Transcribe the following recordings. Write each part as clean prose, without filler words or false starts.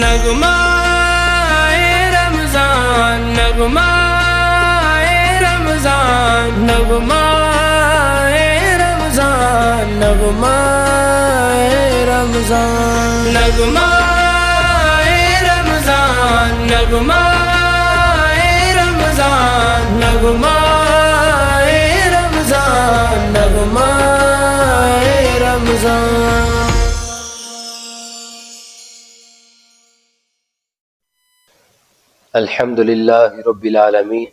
نغمہ رمضان نغمہ رمضان نغمہ رمضان نغمہ رمضان نغمہ رمضان نغمہ رمضان نغمہ رمضان نغمہ رمضان الحمد للہ رب العالمین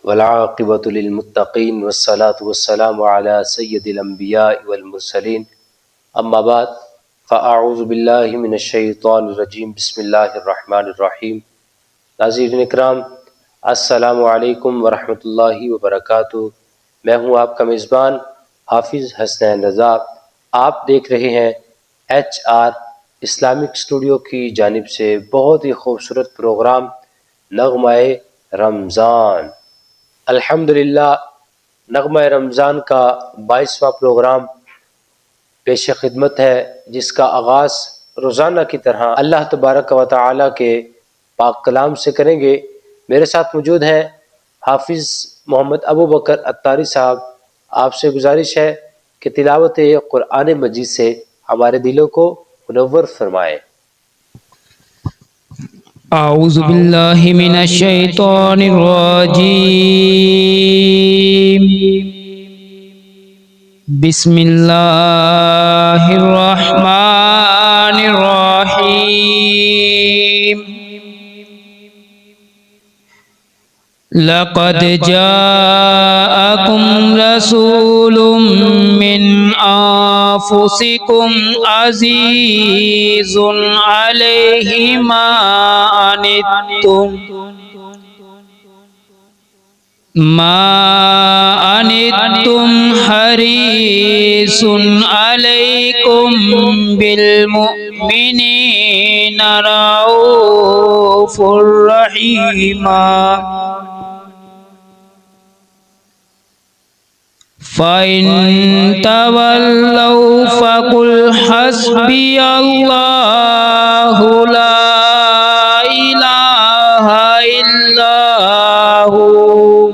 والعاقبۃ للمتقین والصلاة والسلام علی سید الانبیاء والمرسلین اما بعد فاعوذ باللہ من الشیطان الرجیم بسم اللہ الرحمن الرحیم۔ ناظرین اکرام، السلام علیکم ورحمۃ اللہ وبرکاتہ۔ میں ہوں آپ کا میزبان حافظ حسنین رضا۔ آپ دیکھ رہے ہیں HR اسلامک اسٹوڈیو کی جانب سے بہت ہی خوبصورت پروگرام نغمہ رمضان۔ الحمدللہ نغمہ رمضان کا 22واں پروگرام پیش خدمت ہے، جس کا آغاز روزانہ کی طرح اللہ تبارک و تعالی کے پاک کلام سے کریں گے۔ میرے ساتھ موجود ہیں حافظ محمد ابو بکر اتاری صاحب۔ آپ سے گزارش ہے کہ تلاوت قرآن مجید سے ہمارے دلوں کو منور فرمائیں۔ اعوذ باللہ من الشیطان الرجیم، بسم اللہ الرحمن الرحیم۔ لقد جاءکم رسول من انفسکم عزیز علیہ ما عنتم حریص علیکم بالمؤمنین رؤوف رحیم۔ فَإِن تَوَلَّوْا فَقُلْ حَسْبِيَ اللَّهُ لَا إِلَٰهَ إِلَّا هُوَ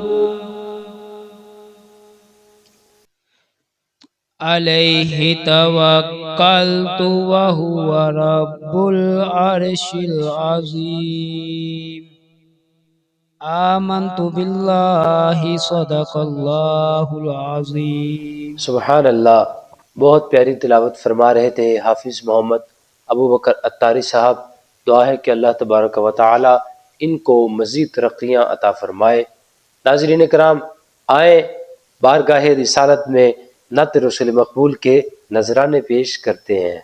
عَلَيْهِ تَوَكَّلْتُ وَهُوَ رَبُّ الْعَرْشِ الْعَظِيمِ۔ آمنت باللہ صدق اللہ العظیم۔ سبحان اللہ، بہت پیاری تلاوت فرما رہے تھے حافظ محمد ابو بکر اتاری صاحب۔ دعا ہے کہ اللہ تبارک و تعالی ان کو مزید ترقیاں عطا فرمائے۔ ناظرین کرام، آئیں بارگاہ رسالت میں نعت رسول مقبول کے نذرانے پیش کرتے ہیں۔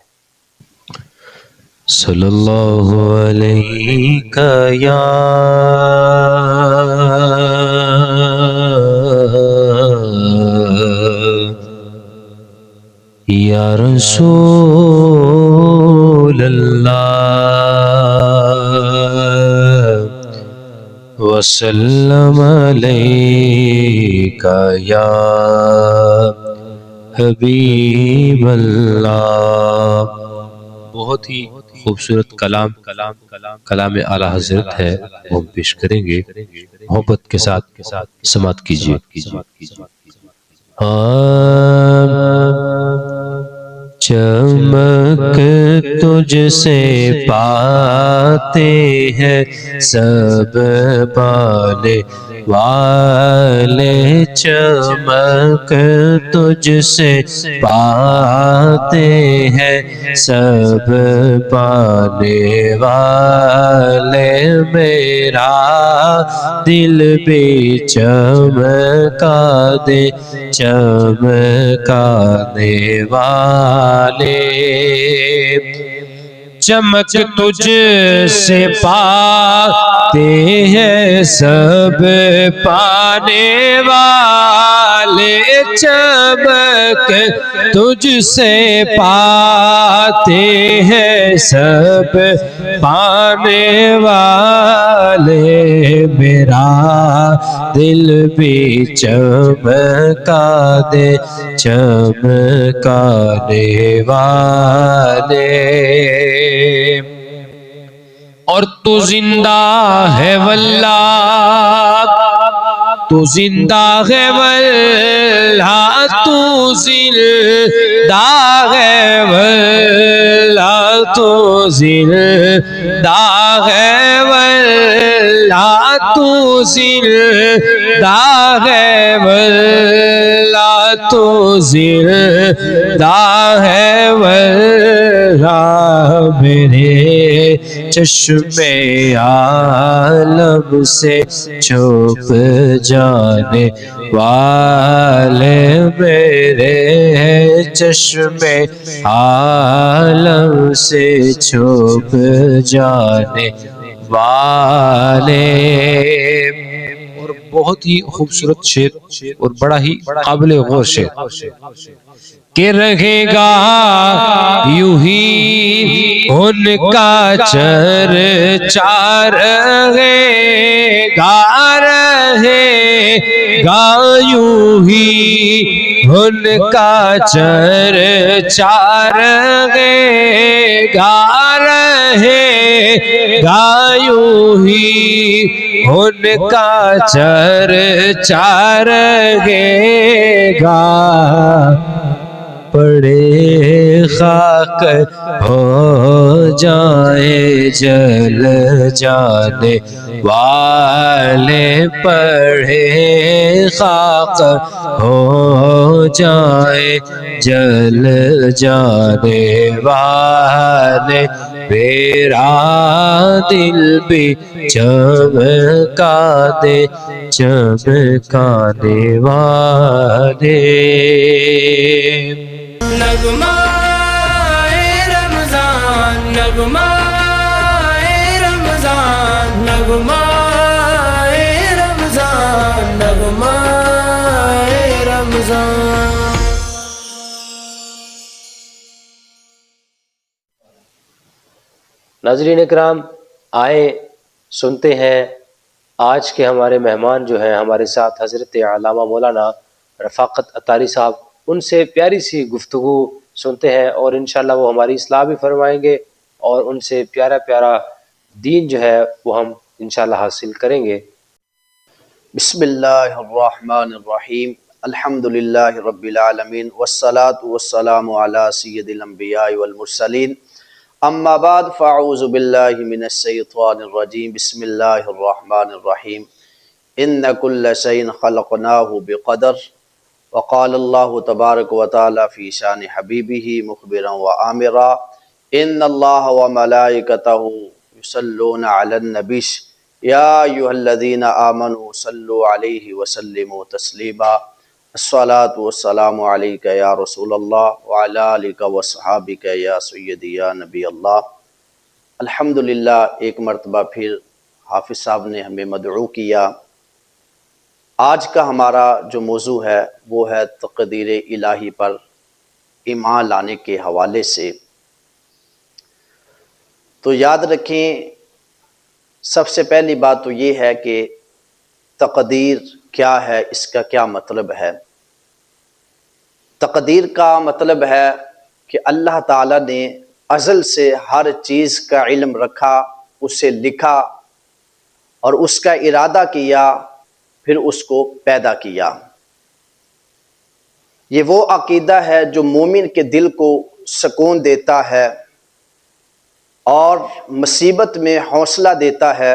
صلی اللہ علیہ یا رسول اللہ وسلم علیک یا حبیب اللہ۔ بہت ہی خوبصورت کلام اعلیٰ حضرت ہے، وہ ہم پیش کریں گے، محبت کے ساتھ سماعت کیجیے۔ چمک تجھ سے پاتے ہیں سب پانے والے، چمک تجھ سے پاتے ہیں سب پانے والے، میرا دل بھی چمکا دے چمکانے والے۔ چمک تجھ سے پاتے ہیں سب پانے والے، چمک تجھ سے پاتے ہیں سب پانے والے، میرا دل بھی چمکا دے چمکانے والے۔ اور تو زندہ ہے واللہ، تو زندہ ہے واللہ، تو زندہ ہے واللہ، تو زندہ ہے واللہ، تو زندہ ہے واللہ، تو زندہ ہے واللہ، میرے چشم عالم سے چھپ جانے والے، میرے چشم عالم سے چھپ جانے والے۔ اور بہت ہی خوبصورت شعر اور بڑا ہی قابل غور شعر کہ رہے گا یوں ہی ان کا چرچا، رہے گا یوں ہی ان کا چرچا، رہے گا یوں ہی ان کا چرچا، رہے گا پڑے خاک ہو جائے جل جانے والے، پڑے خاک ہو جائے جل جانے والے، میرا دل بھی چمکا دے چمکانے والے۔ نغمہ رمضان، نغمہ رمضان، نغمہ رمضان، نغمہ رمضان۔ ناظرین اکرام، آئیں سنتے ہیں آج کے ہمارے مہمان جو ہیں ہمارے ساتھ حضرت علامہ مولانا رفاقت اتاری صاحب، ان سے پیاری سی گفتگو سنتے ہیں اور انشاءاللہ وہ ہماری اصلاح بھی فرمائیں گے اور ان سے پیارا پیارا دین جو ہے وہ ہم انشاءاللہ حاصل کریں گے۔ بسم اللہ الرحمن الرحیم، الحمدللہ رب العالمین، والصلاة والسلام علی سید الانبیاء والمرسلین، اما بعد فاعوذ باللہ من الشیطان الرجیم، بسم اللہ الرحمن الرحیم، ان کل شیء خلقناہ بقدر، وقال اللہ تبارک و تعالی فی شان حبیبہ مخبرا و آمرا، ان اللہ وملائکتہ یصلون علی النبی یا ایھا الذین آمنوا صلوا علیہ وسلموا تسلیما، الصلاۃ والسلام علیک یا رسول اللہ وعلی آلک وصحابک یا سیدی یا نبی اللہ۔ الحمدللہ ایک مرتبہ پھر حافظ صاحب نے ہمیں مدعو کیا۔ آج کا ہمارا جو موضوع ہے وہ ہے تقدیر الہی پر ایمان لانے کے حوالے سے۔ تو یاد رکھیں، سب سے پہلی بات تو یہ ہے کہ تقدیر کیا ہے، اس کا کیا مطلب ہے۔ تقدیر کا مطلب ہے کہ اللہ تعالیٰ نے ازل سے ہر چیز کا علم رکھا، اسے لکھا اور اس کا ارادہ کیا، پھر اس کو پیدا کیا۔ یہ وہ عقیدہ ہے جو مومن کے دل کو سکون دیتا ہے اور مصیبت میں حوصلہ دیتا ہے،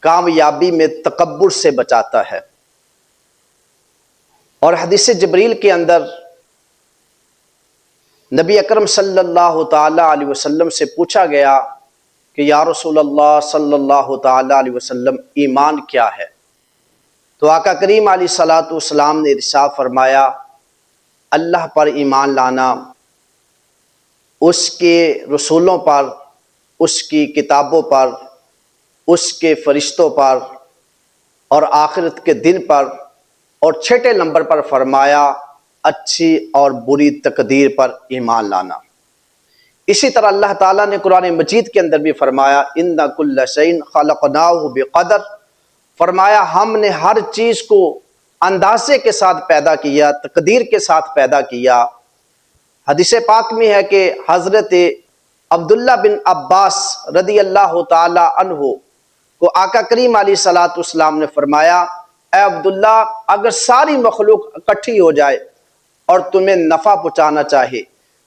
کامیابی میں تکبر سے بچاتا ہے۔ اور حدیث جبریل کے اندر نبی اکرم صلی اللہ تعالی علیہ وسلم سے پوچھا گیا کہ یا رسول اللہ صلی اللہ تعالی علیہ وسلم ایمان کیا ہے؟ تو آقا کریم علیہ الصلوۃ والسلام نے ارشاد فرمایا، اللہ پر ایمان لانا، اس کے رسولوں پر، اس کی کتابوں پر، اس کے فرشتوں پر اور آخرت کے دن پر، اور چھٹے نمبر پر فرمایا اچھی اور بری تقدیر پر ایمان لانا۔ اسی طرح اللہ تعالیٰ نے قرآن مجید کے اندر بھی فرمایا ان کل شیء خلقناہ بقدر، فرمایا ہم نے ہر چیز کو اندازے کے ساتھ پیدا کیا، تقدیر کے ساتھ پیدا کیا۔ حدیث پاک میں ہے کہ حضرت عبداللہ بن عباس رضی اللہ تعالی عنہ کو آقا کریم علیہ الصلوۃ والسلام نے فرمایا، اے عبداللہ، اگر ساری مخلوق اکٹھی ہو جائے اور تمہیں نفع پہنچانا چاہے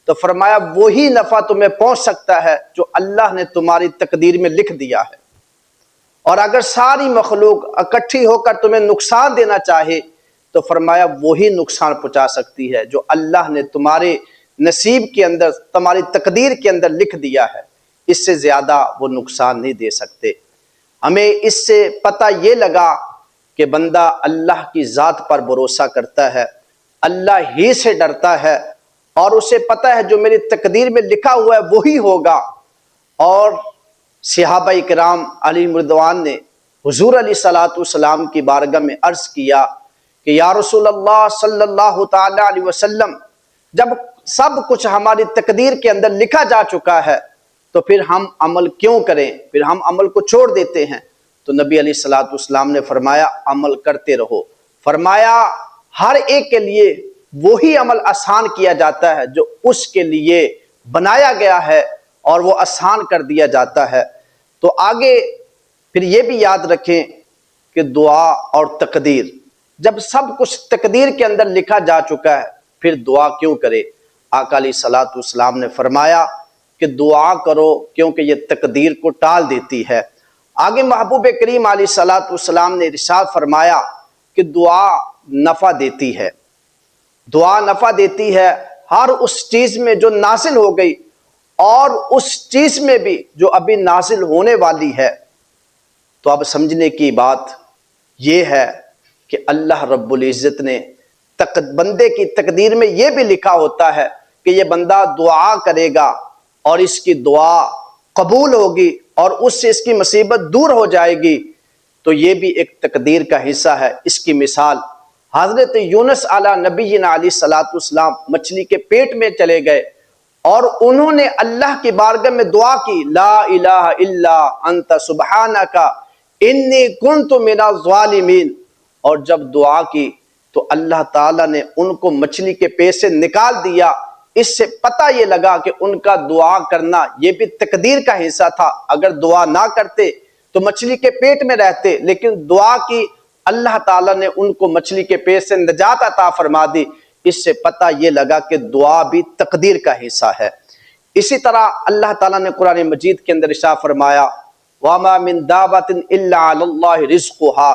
تو فرمایا وہی نفع تمہیں پہنچ سکتا ہے جو اللہ نے تمہاری تقدیر میں لکھ دیا ہے، اور اگر ساری مخلوق اکٹھی ہو کر تمہیں نقصان دینا چاہے تو فرمایا وہی نقصان پہنچا سکتی ہے جو اللہ نے تمہارے نصیب کے اندر، تمہاری تقدیر کے اندر لکھ دیا ہے، اس سے زیادہ وہ نقصان نہیں دے سکتے۔ ہمیں اس سے پتہ یہ لگا کہ بندہ اللہ کی ذات پر بھروسہ کرتا ہے، اللہ ہی سے ڈرتا ہے، اور اسے پتہ ہے جو میری تقدیر میں لکھا ہوا ہے وہی ہوگا۔ اور صحابہ کرام علیہم رضوان نے حضور علیہ الصلوۃ والسلام کی بارگاہ میں عرض کیا کہ یا رسول اللہ صلی اللہ تعالی علیہ وسلم، جب سب کچھ ہماری تقدیر کے اندر لکھا جا چکا ہے تو پھر ہم عمل کیوں کریں، پھر ہم عمل کو چھوڑ دیتے ہیں؟ تو نبی علیہ الصلوۃ والسلام نے فرمایا عمل کرتے رہو۔ فرمایا ہر ایک کے لیے وہی عمل آسان کیا جاتا ہے جو اس کے لیے بنایا گیا ہے، اور وہ آسان کر دیا جاتا ہے۔ تو آگے پھر یہ بھی یاد رکھیں کہ دعا اور تقدیر، جب سب کچھ تقدیر کے اندر لکھا جا چکا ہے پھر دعا کیوں کرے؟ آقا علیہ الصلوۃ والسلام نے فرمایا کہ دعا کرو کیونکہ یہ تقدیر کو ٹال دیتی ہے۔ آگے محبوب کریم علیہ الصلوۃ والسلام نے ارشاد فرمایا کہ دعا نفع دیتی ہے، دعا نفع دیتی ہے ہر اس چیز میں جو نازل ہو گئی اور اس چیز میں بھی جو ابھی نازل ہونے والی ہے۔ تو اب سمجھنے کی بات یہ ہے کہ اللہ رب العزت نے بندے کی تقدیر میں یہ بھی لکھا ہوتا ہے کہ یہ بندہ دعا کرے گا اور اس کی دعا قبول ہوگی اور اس سے اس کی مصیبت دور ہو جائے گی، تو یہ بھی ایک تقدیر کا حصہ ہے۔ اس کی مثال حضرت یونس علی نبینا علیہ الصلوۃ والسلام مچھلی کے پیٹ میں چلے گئے اور انہوں نے اللہ کی بارگاہ میں دعا کی، لا الہ الا انت سبحانک انی کنت من الظالمین، اور جب دعا کی تو اللہ تعالیٰ نے ان کو مچھلی کے پیٹ سے نکال دیا۔ اس سے پتہ یہ لگا کہ ان کا دعا کرنا یہ بھی تقدیر کا حصہ تھا، اگر دعا نہ کرتے تو مچھلی کے پیٹ میں رہتے، لیکن دعا کی، اللہ تعالیٰ نے ان کو مچھلی کے پیٹ سے نجات عطا فرما دی۔ اس سے پتہ یہ لگا کہ دعا بھی تقدیر کا حصہ ہے۔ اسی طرح اللہ تعالیٰ نے قرآن مجید کے اندر ارشاد فرمایا وَمَا مِن دَابَةٍ إِلَّا عَلَى اللَّهِ رِزْقُهَا،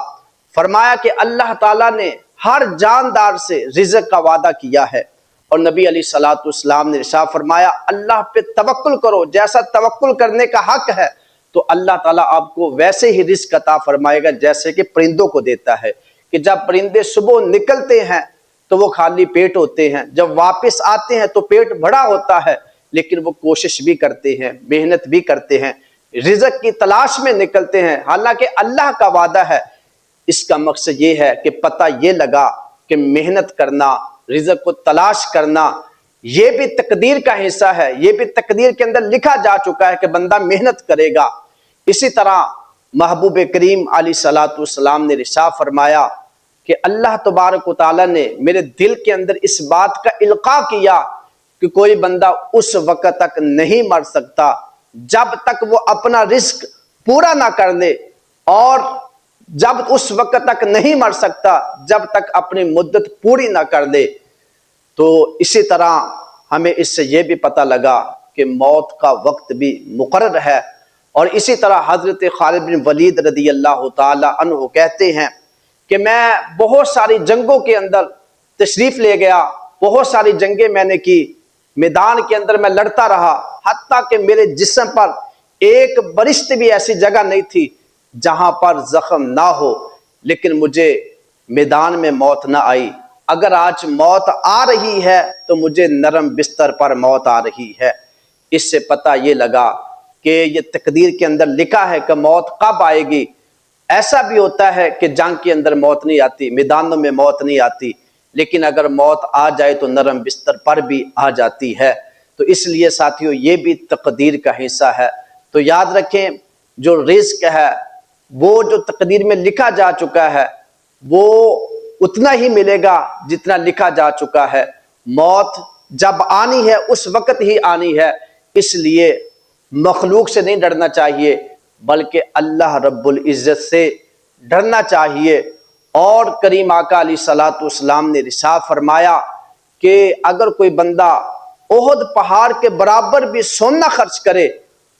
فرمایا کہ اللہ تعالیٰ نے ہر جاندار سے رزق کا وعدہ کیا ہے، اور نبی علیہ الصلوۃ والسلام نے ارشاد فرمایا اللہ پہ توکل کرو، جیسا توکل کرنے کا حق ہے تو اللہ تعالیٰ آپ کو ویسے ہی رزق عطا فرمائے گا جیسے کہ پرندوں کو دیتا ہے، کہ جب پرندے صبح نکلتے ہیں تو وہ خالی پیٹ ہوتے ہیں، جب واپس آتے ہیں تو پیٹ بھرا ہوتا ہے، لیکن وہ کوشش بھی کرتے ہیں، محنت بھی کرتے ہیں، رزق کی تلاش میں نکلتے ہیں، حالانکہ اللہ کا وعدہ ہے۔ اس کا مقصد یہ ہے کہ پتہ یہ لگا کہ محنت کرنا، رزق کو تلاش کرنا یہ بھی تقدیر کا حصہ ہے، یہ بھی تقدیر کے اندر لکھا جا چکا ہے کہ بندہ محنت کرے گا۔ اسی طرح محبوب کریم علیہ الصلوۃ والسلام نے ارشاد فرمایا کہ اللہ تبارک و تعالیٰ نے میرے دل کے اندر اس بات کا القاء کیا کہ کوئی بندہ اس وقت تک نہیں مر سکتا جب تک وہ اپنا رزق پورا نہ کر لے، اور جب اس وقت تک نہیں مر سکتا جب تک اپنی مدت پوری نہ کر لے۔ تو اسی طرح ہمیں اس سے یہ بھی پتہ لگا کہ موت کا وقت بھی مقرر ہے، اور اسی طرح حضرت خالد بن ولید رضی اللہ تعالی عنہ کہتے ہیں کہ میں بہت ساری جنگوں کے اندر تشریف لے گیا، بہت ساری جنگیں میں نے کی، میدان کے اندر میں لڑتا رہا، حتیٰ کہ میرے جسم پر ایک برشت بھی ایسی جگہ نہیں تھی جہاں پر زخم نہ ہو، لیکن مجھے میدان میں موت نہ آئی۔ اگر آج موت آ رہی ہے تو مجھے نرم بستر پر موت آ رہی ہے۔ اس سے پتہ یہ لگا کہ یہ تقدیر کے اندر لکھا ہے کہ موت کب آئے گی۔ ایسا بھی ہوتا ہے کہ جنگ کے اندر موت نہیں آتی، میدانوں میں موت نہیں آتی، لیکن اگر موت آ جائے تو نرم بستر پر بھی آ جاتی ہے۔ تو اس لیے ساتھیوں یہ بھی تقدیر کا حصہ ہے۔ تو یاد رکھیں جو رزق ہے وہ جو تقدیر میں لکھا جا چکا ہے وہ اتنا ہی ملے گا جتنا لکھا جا چکا ہے۔ موت جب آنی ہے اس وقت ہی آنی ہے، اس لیے مخلوق سے نہیں ڈرنا چاہیے بلکہ اللہ رب العزت سے ڈرنا چاہیے۔ اور کریم آقا علیہ الصلوۃ والسلام نے ارشاد فرمایا کہ اگر کوئی بندہ احد پہاڑ کے برابر بھی سونا خرچ کرے،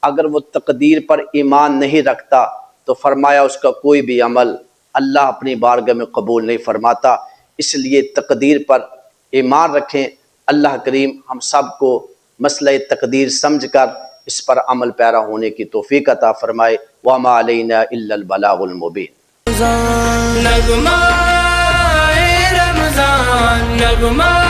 اگر وہ تقدیر پر ایمان نہیں رکھتا تو فرمایا اس کا کوئی بھی عمل اللہ اپنی بارگاہ میں قبول نہیں فرماتا۔ اس لیے تقدیر پر ایمان رکھیں۔ اللہ کریم ہم سب کو مسئلہ تقدیر سمجھ کر اس پر عمل پیرا ہونے کی توفیق عطا فرمائے۔ وَمَا عَلَيْنَا إِلَّا الْبَلَاغُ الْمُبِينُ۔ نغمہ رمضان نغمہ